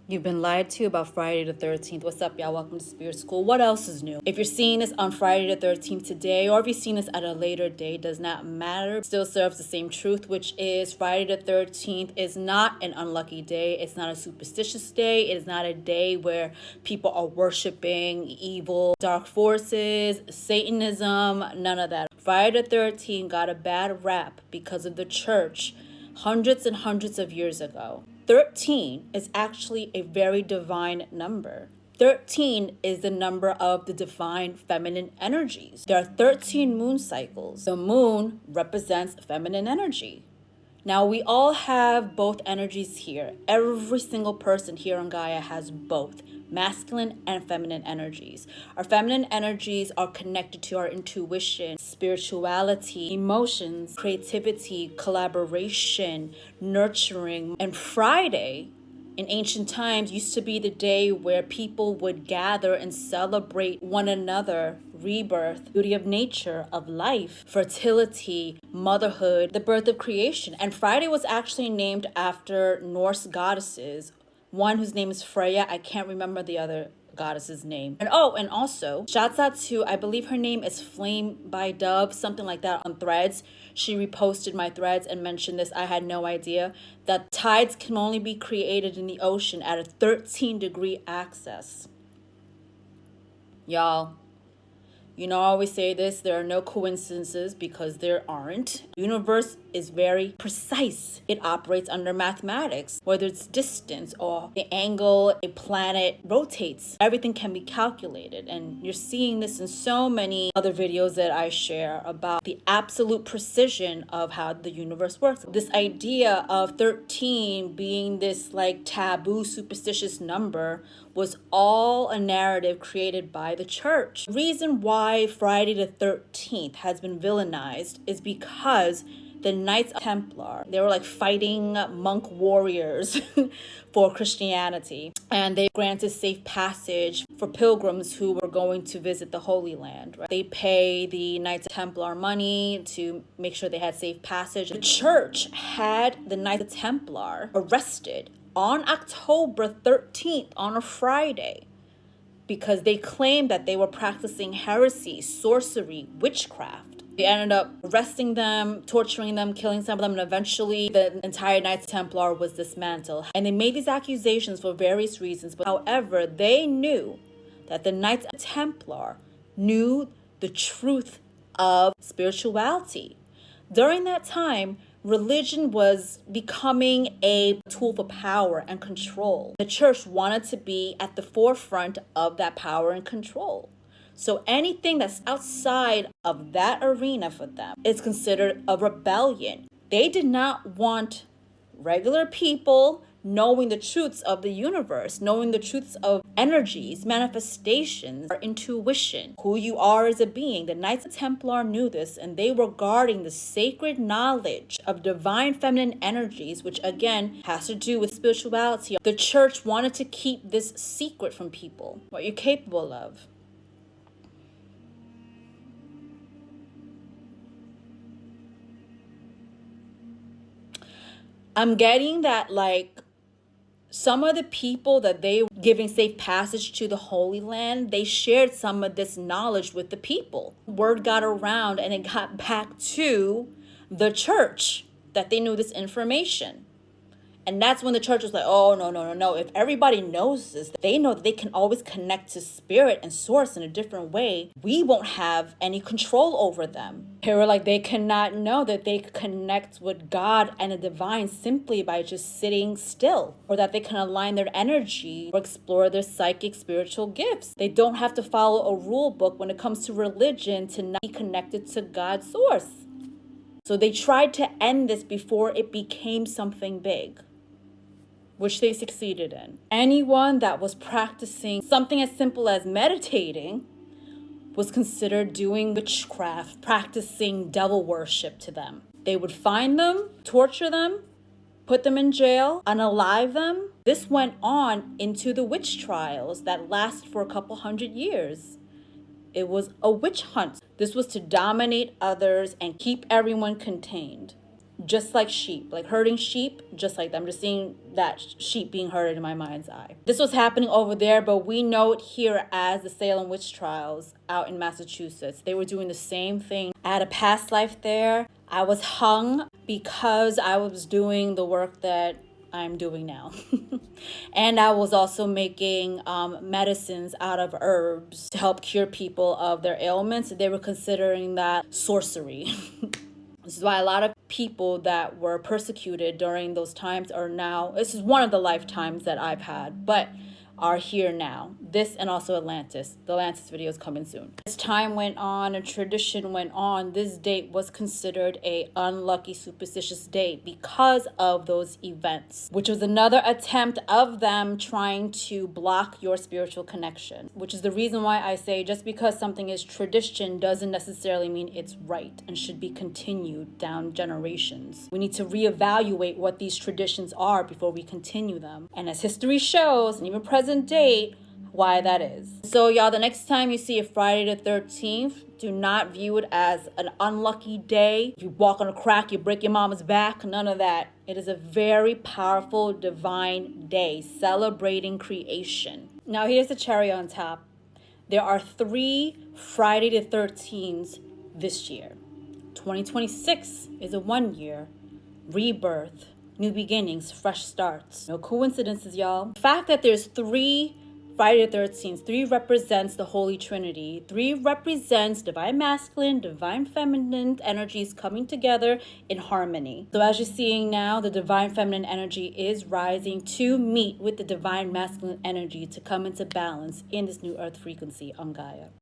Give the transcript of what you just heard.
You've been lied to about Friday the 13th. What's up, y'all? Welcome to Spirit School. What else is new? If you're seeing this on Friday the 13th today, or if you're seeing this at a later date, does not matter. It still serves the same truth, which is Friday the 13th is not an unlucky day. It's not a superstitious day. It is not a day where people are worshiping evil, dark forces, Satanism, none of that. Friday the 13th got a bad rap because of the church hundreds and hundreds of years ago. 13 is actually a very divine number. 13 is the number of the divine feminine energies. There are 13 moon cycles. The moon represents feminine energy. Now, we all have both energies here. Every single person here on Gaia has both masculine and feminine energies. Our feminine energies are connected to our intuition, spirituality, emotions, creativity, collaboration, nurturing. And Friday, in ancient times, used to be the day where people would gather and celebrate one another, rebirth, beauty of nature, of life, fertility, motherhood, the birth of creation. And Friday was actually named after Norse goddesses, one whose name is Freya. I can't remember the other goddess's name. And also, shouts out to, I believe her name is Flame by Dove, something like that, on Threads. She reposted my threads and mentioned this. I had no idea that tides can only be created in the ocean at a 13-degree axis. Y'all, you know, I always say this, there are no coincidences because there aren't. The universe is very precise. It operates under mathematics, whether it's distance or the angle a planet rotates. Everything can be calculated. And you're seeing this in so many other videos that I share about the absolute precision of how the universe works. This idea of 13 being this like taboo, superstitious number was all a narrative created by the church. The reason why Friday the 13th has been villainized is because the Knights Templar, they were like fighting monk warriors for Christianity. And they granted safe passage for pilgrims who were going to visit the Holy Land. Right? They pay the Knights Templar money to make sure they had safe passage. The church had the Knights Templar arrested on October 13th, on a Friday, because they claimed that they were practicing heresy, sorcery, witchcraft. They ended up arresting them, torturing them, killing some of them, and eventually the entire Knights Templar was dismantled. And they made these accusations for various reasons, but however, they knew that the Knights Templar knew the truth of spirituality. During that time, religion was becoming a tool for power and control. The church wanted to be at the forefront of that power and control. So anything that's outside of that arena for them is considered a rebellion. They did not want regular people knowing the truths of the universe, knowing the truths of energies, manifestations, our intuition, who you are as a being. The Knights Templar knew this, and they were guarding the sacred knowledge of divine feminine energies, which again has to do with spirituality. The church wanted to keep this secret from people, what you're capable of. I'm getting that, like, some of the people that they were giving safe passage to the Holy Land, they shared some of this knowledge with the people. Word got around and it got back to the church that they knew this information. And that's when the church was like, oh, no. If everybody knows this, they know that they can always connect to spirit and source in a different way. We won't have any control over them. They were like, they cannot know that they connect with God and the divine simply by just sitting still, or that they can align their energy or explore their psychic spiritual gifts. They don't have to follow a rule book when it comes to religion to not be connected to God's source. So they tried to end this before it became something big, which they succeeded in. Anyone that was practicing something as simple as meditating was considered doing witchcraft, practicing devil worship to them. They would find them, torture them, put them in jail, unalive them. This went on into the witch trials that lasted for a couple hundred years. It was a witch hunt. This was to dominate others and keep everyone contained. just like sheep, like herding sheep, just like that. I'm just seeing that sheep being herded in my mind's eye. This was happening over there, but we know it here as the Salem witch trials out in Massachusetts. They were doing the same thing. I had a past life there. I was hung because I was doing the work that I'm doing now. And I was also making medicines out of herbs to help cure people of their ailments. They were considering that sorcery. This is why a lot of people that were persecuted during those times are now, this is one of the lifetimes that I've had, but are here now. This and also Atlantis. The Atlantis video is coming soon. As time went on and tradition went on, this date was considered a unlucky, superstitious date because of those events, which was another attempt of them trying to block your spiritual connection, which is the reason why I say just because something is tradition doesn't necessarily mean it's right and should be continued down generations. We need to reevaluate what these traditions are before we continue them. And as history shows, and even present date, why that is. So y'all, the next time you see a Friday the 13th, do not view it as an unlucky day. You walk on a crack, you break your mama's back, none of that. It is a very powerful divine day celebrating creation. Now here's the cherry on top. There are 3 Friday the 13th this year. 2026 is a 1 year rebirth. New beginnings, fresh starts. No coincidences, y'all. The fact that there's 3 Friday the 13th, 3 represents the Holy Trinity. 3 represents divine masculine, divine feminine energies coming together in harmony. So as you're seeing now, the divine feminine energy is rising to meet with the divine masculine energy to come into balance in this new earth frequency on Gaia.